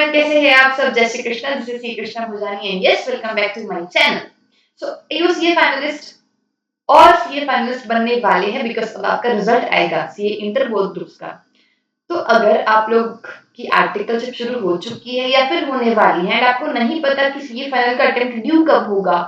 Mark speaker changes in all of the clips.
Speaker 1: Everyone, कैसे हैं आप सब? जय Shri Krishna. This is Shri Krishna Bhujani and yes, welcome back to my channel. So you CA finalist और सीए फाइनलिस्ट बनने वाले हैं बिकॉज अब आपका रिजल्ट आएगा सीए इंटर बोथ ग्रुप्स का। तो अगर आप लोग की आर्टिकलशिप शुरू हो चुकी है या फिर होने वाली है एंड आपको नहीं पता कि सीए फाइनल का अटेम्प्ट ड्यू कब होगा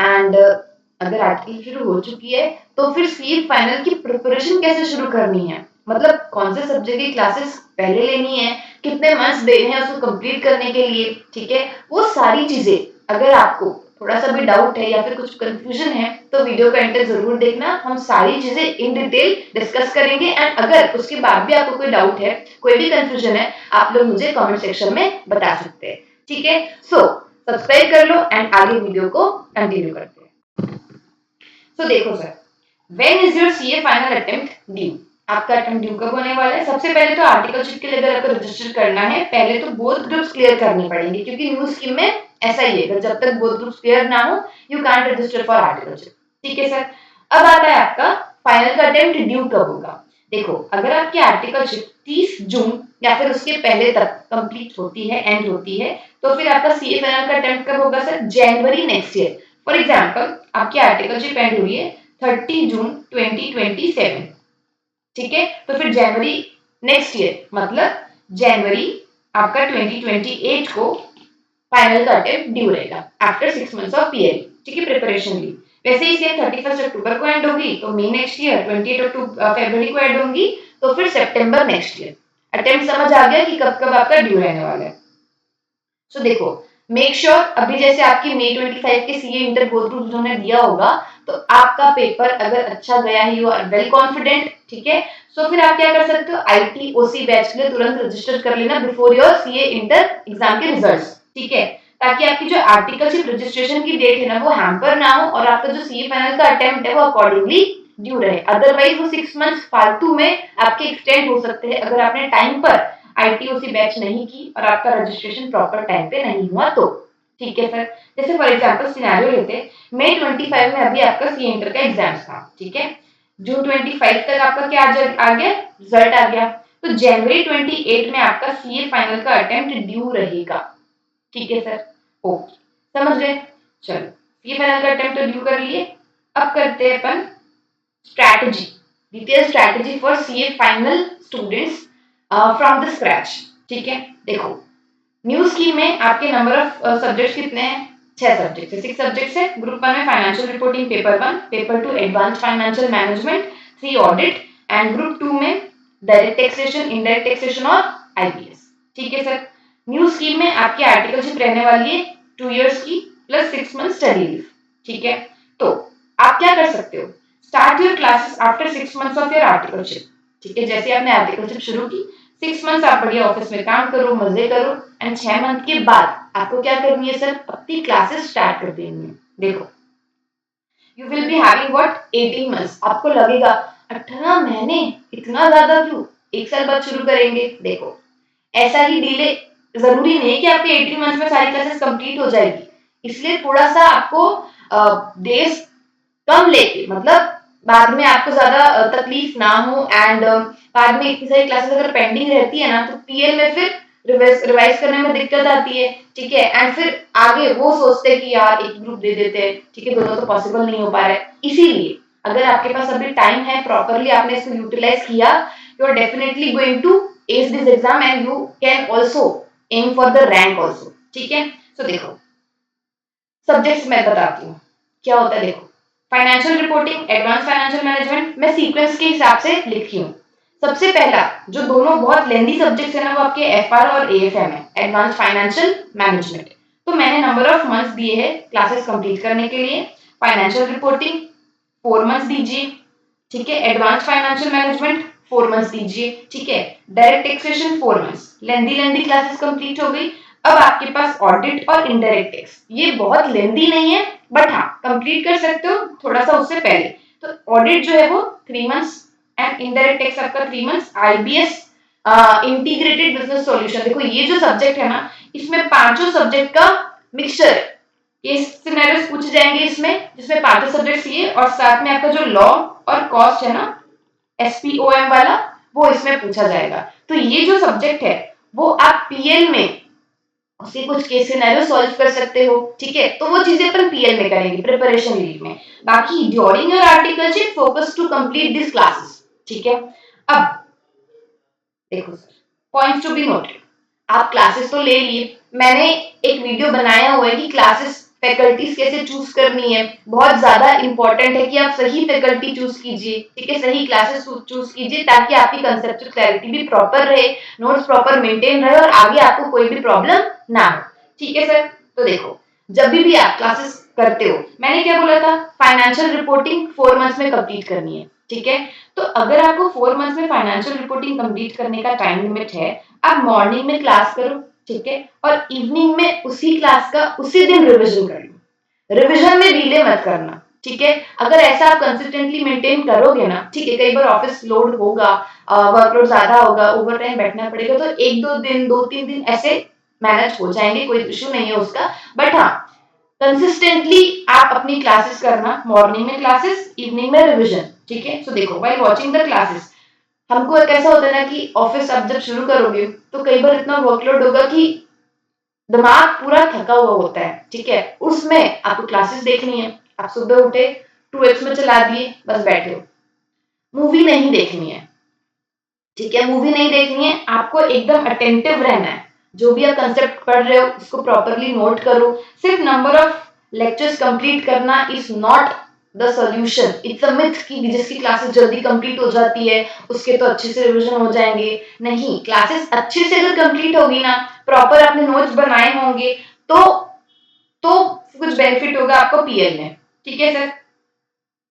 Speaker 1: एंड अगर आर्टिकल शुरू हो चुकी है तो फिर सीए फाइनल की प्रिपरेशन कैसे शुरू करनी है, मतलब कौन से सब्जेक्ट की क्लासेस पहले लेनी है, कितने मंथ्स देने हैं उसको कंप्लीट करने के लिए, ठीक है, वो सारी चीजें अगर आपको थोड़ा सा भी डाउट है या फिर कुछ कंफ्यूजन है तो वीडियो का एंड तक जरूर देखना। हम सारी चीजें इन डिटेल डिस्कस करेंगे एंड अगर उसके बाद भी आपको कोई डाउट है, कोई भी कंफ्यूजन है, आप लोग मुझे कमेंट सेक्शन में बता सकते हैं, ठीक है। सो सब्सक्राइब कर लो एंड आगे वीडियो को कंटिन्यू करते हैं। सो देखो sir, when is your CA final attempt due? आपका अटेम्प्ट ड्यू कब होने वाला है? सबसे पहले तो आर्टिकलशिप के लिए अगर आपको रजिस्टर करना है, पहले तो बोथ ग्रुप्स क्लियर करने पड़ेंगे क्योंकि न्यू स्कीम में ऐसा ही है, जब तक बोथ ग्रुप्स क्लियर ना हो you can't register for articleship, ठीक है सर। अब आता है आपका फाइनल का अटेम्प्ट ड्यू कब होगा। देखो, अगर आपकी आर्टिकलशिप 30 जून या फिर उसके पहले तक कंप्लीट होती है, एंड होती है, तो फिर आपका सीए फाइनल का अटेम्प्ट कब होगा sir? January next year. For example, आपकी आर्टिकलशिप एंड हुई है 30 जून 2027, ठीक है, तो फिर जनवरी नेक्स्ट ईयर मतलब जनवरी आपका 2028 को फाइनल का अटेम्प्ट ड्यू रहेगा आफ्टर 6 मंथ्स ऑफ पीएल, ठीक है, प्रिपरेशन ली। वैसे ही सेम 31 अक्टूबर को एंड होगी तो मई नेक्स्ट ईयर, 28 फरवरी को एंड होंगी तो फिर सितंबर नेक्स्ट ईयर। अटेम्प्ट समझ आ गया कि कब कब आपका ड्यू रहने वाला है। सो देखो, मेक श्योर अभी जैसे आपकी मई 25 के सीए इंटर बोथ ग्रुप उन्होंने दिया होगा तो आपका पेपर अगर अच्छा गया है, यू आर वेल कॉन्फिडेंट, ठीक है, सो फिर आप क्या कर सकते हो, आईटी ओसी बैच के लिए तुरंत रजिस्टर कर लेना before your CA inter exam के रिजल्ट्स, ठीक है, ताकि आपकी जो आर्टिकलशिप रजिस्ट्रेशन की डेट है ना वो हैम्पर ना हो और आपका जो सीए फाइनल का अटेम्प्ट है वो अकॉर्डिंगली ड्यू रहे। अदरवाइज वो 6 मंथ्स फालतू में आपके एक्सटेंड हो सकते हैं अगर आपने टाइम पर आईटीओसी बैच नहीं की और आपका रजिस्ट्रेशन प्रॉपर टाइम पे नहीं हुआ तो, ठीक है सर। जैसे फॉर एग्जांपल सिनेरियो लेते हैं, मई 25 में अभी आपका सी इंटर का एग्जाम था, ठीक है, जून 25 तक आपका क्या आ गया, रिजल्ट आ गया, तो जनवरी 28 में आपका सीए फाइनल का अटेम्प्ट ड्यू रहेगा, ठीक है सर। ओके, समझ गए? चलो, सीए फाइनल का अटेम्प्ट तो ड्यू कर लिए। अब करते हैं अपन strategy, detail strategy for CA final students from the scratch, ठीक है। देखो, न्यू स्कीम में आपके नंबर ऑफ सब्जेक्ट्स कितने हैं? 6 सब्जेक्ट्स है, 6 सब्जेक्ट्स है। ग्रुप 1 में financial reporting paper 1, paper 2 advance financial management, 3 audit and group 2 में डायरेक्ट टैक्सेशन, इनडायरेक्ट टैक्सेशन और आईपीएस, ठीक है सर। न्यू स्कीम में आपकी आर्टिकलशिप रहने वाली है 2 इयर्स की प्लस 6 मंथ स्टडी लीव, ठीक है। तो आप क्या कर सकते हो, start your classes after 6 months of your articleship, ठीक है। जैसे आपने आर्टिकलशिप शुरू की, 6 मंथ्स आप बढ़िया ऑफिस में काम करो, मजे करो एंड 6 मंथ के बाद आपको क्या करनी है सर, अपनी क्लासेस स्टार्ट कर देनी है। देखो, you will be having what 18 months. आपको लगेगा 18 महीने इतना ज्यादा क्यों, एक साल बाद शुरू करेंगे। देखो, ऐसा ही डिले जरूरी नहीं है कि आपके 18 मंथ्स में सारी क्लासेस कंप्लीट हो जाएगी, इसलिए थोड़ा सा आपको डेज कम लेके, मतलब बाद में आपको ज्यादा तकलीफ ना हो एंड बाद में इतनी सारी क्लासेस अगर पेंडिंग रहती है ना तो पीएल में फिर रिवाइज करने में दिक्कत आती है, ठीक है, एंड फिर आगे वो सोचते हैं कि यार एक ग्रुप दे देते हैं, ठीक है, दोनों तो पॉसिबल नहीं हो पा रहा है। इसीलिए अगर आपके पास अभी टाइम है, प्रॉपरली आपने इसको यूटिलाइज किया, you are definitely going to ace this exam and you can also aim for the rank also, ठीक है। सो देखो, सब्जेक्ट्स मैं बताती हूँ क्या होता है। देखो, financial reporting, advance financial management, मैं सीक्वेंस के हिसाब से लिखी हूँ। सबसे पहला जो दोनों बहुत लेंदी सब्जेक्ट्स है ना वो आपके एफआर और एएफएम है, एडवांस फाइनेंशियल मैनेजमेंट। तो मैंने नंबर ऑफ मंथ्स दिए हैं क्लासेस कंप्लीट करने के लिए। फाइनेंशियल रिपोर्टिंग 4 मंथ्स दीजिए, ठीक है, एडवांस फाइनेंशियल मैनेजमेंट 4 मंथ्स दीजिए, ठीक है, डायरेक्ट टैक्सेशन 4 मंथ्स। लेंदी क्लासेस कंप्लीट हो गई। अब आपके पास ऑडिट और इनडायरेक्ट टैक्स, ये बहुत लेंदी नहीं है बट हाँ कंप्लीट कर सकते हो थोड़ा सा उससे पहले। तो ऑडिट जो है वो 3 मंथ्स एंड इनडायरेक्ट टैक्स आपका 3 months. IBS integrated business solution, देखो ये जो सब्जेक्ट है ना इसमें पांचों सब्जेक्ट का मिक्सचर है। ये सिनेरियोस पूछे जाएंगे इसमें जिसमें पांचों सब्जेक्ट्स ये और साथ में आपका जो लॉ और कॉस्ट है ना एसपीओएम वाला वो इसमें पूछा जाएगा। तो ये जो सब्जेक्ट है वो आप पीएल में उसके कुछ केस सिनेरियो सॉल्व कर सकते हो, ठीक है। तो वो चीजें अपन पीएल में करेंगे, प्रिपरेशन लीव में। बाकी during your articleship focus to complete this classes, ठीक है। अब देखो sir, points to be noted, आप क्लासेस तो ले लिए, मैंने एक वीडियो बनाया हुआ है कि क्लासेस फैकल्टीज कैसे चूज करनी है। बहुत ज्यादा इंपॉर्टेंट है कि आप सही फैकल्टी चूज कीजिए, ठीक है, सही क्लासेस चूज कीजिए, ताकि आपकी कंसेप्चुअल क्लैरिटी भी प्रॉपर रहे, नोट्स प्रॉपर मेंटेन रहे और आगे आपको कोई भी प्रॉब्लम ना हो, ठीक है सर। तो देखो, जब भी आप क्लासेस करते हो, मैंने क्या बोला था, फाइनेंशियल रिपोर्टिंग 4 मंथ्स में कंप्लीट करनी है, ठीक है। तो अगर आपको 4 मंथ्स में फाइनेंशियल रिपोर्टिंग कंप्लीट करने का टाइम लिमिट है, आप मॉर्निंग में क्लास करो, ठीक है, और इवनिंग में उसी क्लास का उसी दिन रिवीजन कर लो। रिवीजन में डिले मत करना, ठीक है। अगर ऐसा आप कंसिस्टेंटली मेंटेन करोगे ना, ठीक है, कई बार ऑफिस लोड होगा, वर्कलोड ज्यादा होगा, ओवर टाइम बैठना पड़ेगा, तो 1-2 दिन 2-3 दिन ऐसे मैनेज हो जाएंगे, कोई इश्यू नहीं है उसका। बट हाँ, कंसिस्टेंटली आप अपनी क्लासेस करना, मॉर्निंग में क्लासेस, इवनिंग में रिवीजन, ठीक है। सो देखो, व्हाइल वाचिंग द क्लासेस, हमको एक ऐसा होता है ना कि ऑफिस आप जब शुरू करोगे तो कई बार इतना वर्कलोड होगा कि दिमाग पूरा थका हुआ होता है, ठीक है। उसमें आपको क्लासेस देखनी है, आप सुबह उठे 2x में चला दिए, बस बैठे हो, मूवी नहीं देखनी है, ठीक है, मूवी नहीं देखनी है, आपको एकदम अटेंटिव रहना है। जो भी आप कंसेप्ट पढ़ रहे हो उसको प्रॉपरली नोट करो। सिर्फ नंबर ऑफ लेक्चर्स कंप्लीट करना is not the solution, it's a myth कि जिसकी क्लासेस जल्दी कंप्लीट हो जाती है उसके तो अच्छे से रिवीजन हो जाएंगे। नहीं, क्लासेस अच्छे से अगर कंप्लीट होगी ना, प्रॉपर आपने नोट्स बनाए होंगे, तो तो कुछ बेनिफिट होगा आपको पीएल में, ठीक है सर।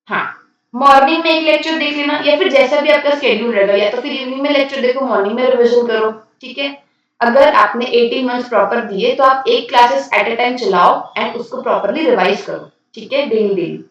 Speaker 1: हाँ, मॉर्निंग में एक लेक्चर देख लेना, या फिर जैसा भी आपका स्केड्यूल रहेगा, या तो फिर इवनिंग में लेक्चर देखो, मॉर्निंग में रिवीजन करो, ठीक है। अगर आपने 18 मंथ्स प्रॉपर दिए तो आप एक क्लासेस एट अ टाइम चलाओ एंड उसको प्रॉपरली रिवाइज करो, ठीक है, डेली डेली।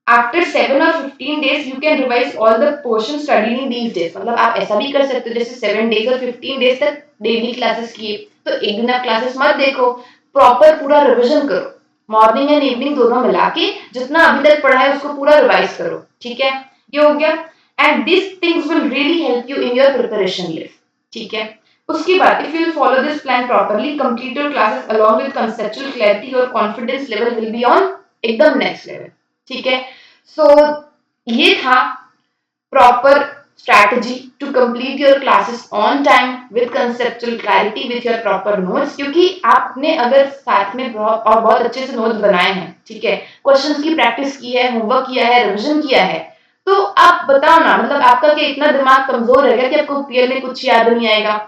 Speaker 1: आफ्टर 7 और 15 days you can revise all the portion studied in these days. मतलब आप ऐसा भी कर सकते हो, जैसे 7 days और 15 days तक डेली क्लासेस किए, तो एक दिन आप क्लासेस मत देखो, प्रॉपर पूरा रिवीजन करो, मॉर्निंग एंड इवनिंग दोनों मिला के जितना अभी तक पढ़ा है उसको पूरा रिवाइज करो, ठीक है। ये हो गया, and this things will really help you in your preparation list, ठीक है। उसके बाद if you follow this plan properly, complete your classes along with conceptual clarity, your confidence level will be on एकदम नेक्स्ट लेवल, ठीक है। सो ये था proper strategy to complete your classes on time with conceptual clarity with your proper notes। क्योंकि आपने अगर साथ में बहुत अच्छे से नोट्स बनाए हैं, ठीक है, क्वेश्चंस की प्रैक्टिस की है, होमवर्क किया है, रिवीजन किया है, तो आप बताओ ना, मतलब आपका क्या इतना दिमाग कमजोर रहेगा कि आपको पीएल में कुछ याद नहीं आएगा?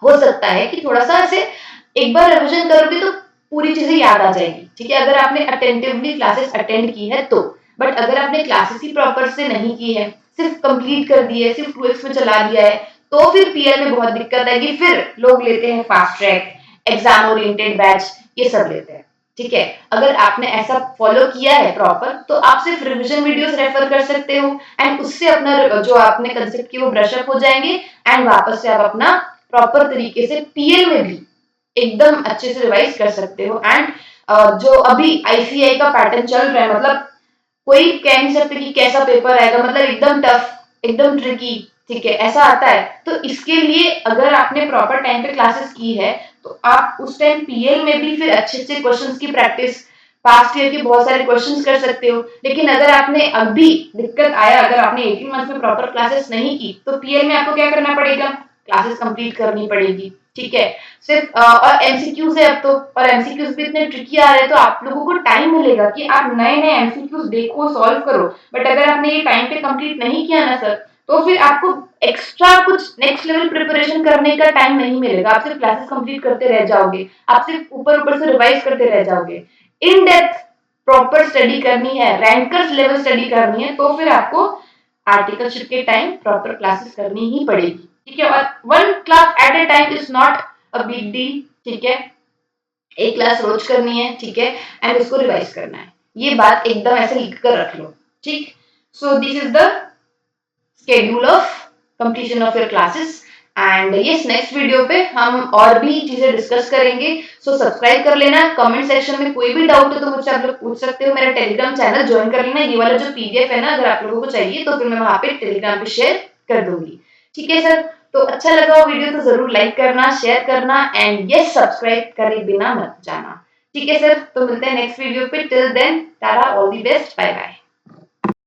Speaker 1: हो सकता है कि थोड़ा सा ऐसे एक बार रिवीजन करोगे तो पूरी चीजें याद आ जाएगी, ठीक है, अगर आपने अटेंटिवली क्लासेस अटेंड की है तो। बट अगर आपने क्लासेस ही प्रॉपर से नहीं की है, सिर्फ कंप्लीट कर दी है, सिर्फ 2x में चला दिया है, तो फिर पीएल में बहुत दिक्कत आएगी। फिर लोग लेते हैं fast track, exam oriented batch, ये सब लेते हैं, ठीक है। अगर आपने ऐसा फॉलो किया है प्रॉपर, तो आप सिर्फ रिवीजन वीडियोस रेफर कर सकते हो एंड उससे अपना जो आपने कंसेप्ट की वो ब्रश अप हो जाएंगे, एंड वापस से आप अपना प्रॉपर तरीके से पीएल में भी एकदम अच्छे से रिवाइज कर सकते हो। एंड जो अभी आईसीआई का पैटर्न चल रहा है, मतलब कोई कह नहीं सकते कि कैसा पेपर आएगा, मतलब एकदम टफ, एकदम ट्रिकी, ठीक है, ऐसा आता है। तो इसके लिए अगर आपने प्रॉपर टाइम पे क्लासेस की है, तो आप उस टाइम पीएल में भी फिर अच्छे से क्वेश्चंस की प्रैक्टिस, पास्ट ईयर के बहुत सारे क्वेश्चंस कर सकते हो। लेकिन अगर आपने अभी दिक्कत आया, अगर आपने 18 मंथ में प्रॉपर क्लासेस नहीं की, तो पीएल में आपको क्या करना पड़ेगा? क्लासेस कंप्लीट करनी पड़ेगी, ठीक है। सिर्फ और एमसीक्यूज है अब तो, और एमसीक्यूज भी इतने ट्रिकी आ रहे हैं, तो आप लोगों को टाइम मिलेगा कि आप नए नए एमसीक्यूज देखो, सॉल्व करो। बट अगर आपने ये टाइम पे कंप्लीट नहीं किया ना सर, तो फिर आपको एक्स्ट्रा कुछ नेक्स्ट लेवल प्रिपरेशन करने का टाइम नहीं मिलेगा, आप सिर्फ क्लासेस कंप्लीट करते रह जाओगे, आप सिर्फ ऊपर ऊपर से रिवाइज करते रह जाओगे। इन डेप्थ प्रॉपर स्टडी करनी है, रैंकर्स लेवल स्टडी करनी है, तो फिर आपको आर्टिकलशिप के टाइम प्रॉपर क्लासेस करनी ही पड़ेगी, ठीक है। और one class at a time is not a big deal, ठीक है, एक क्लास रोज करनी है, ठीक है, एंड उसको रिवाइज करना है। ये बात एकदम ऐसे लिख कर रख लो, ठीक। So this is the schedule of completion of your classes, and yes, next video पे हम और भी चीजें डिस्कस करेंगे। सो सब्सक्राइब कर लेना, कमेंट सेक्शन में कोई भी डाउट हो तो मुझसे आप लोग पूछ सकते हो, मेरा टेलीग्राम चैनल ज्वाइन कर लेना, ये वाला जो पीडीएफ है ना, अगर आप लोगों को चाहिए तो फिर मैं वहां पे टेलीग्राम पे शेयर कर दूंगी, ठीक है सर। तो अच्छा लगा हो वीडियो तो जरूर लाइक करना, शेयर करना एंड यस सब्सक्राइब करे बिना मत जाना। ठीक है सर, तो मिलते हैं नेक्स्ट वीडियो पे। Till then tata, all the best, bye bye.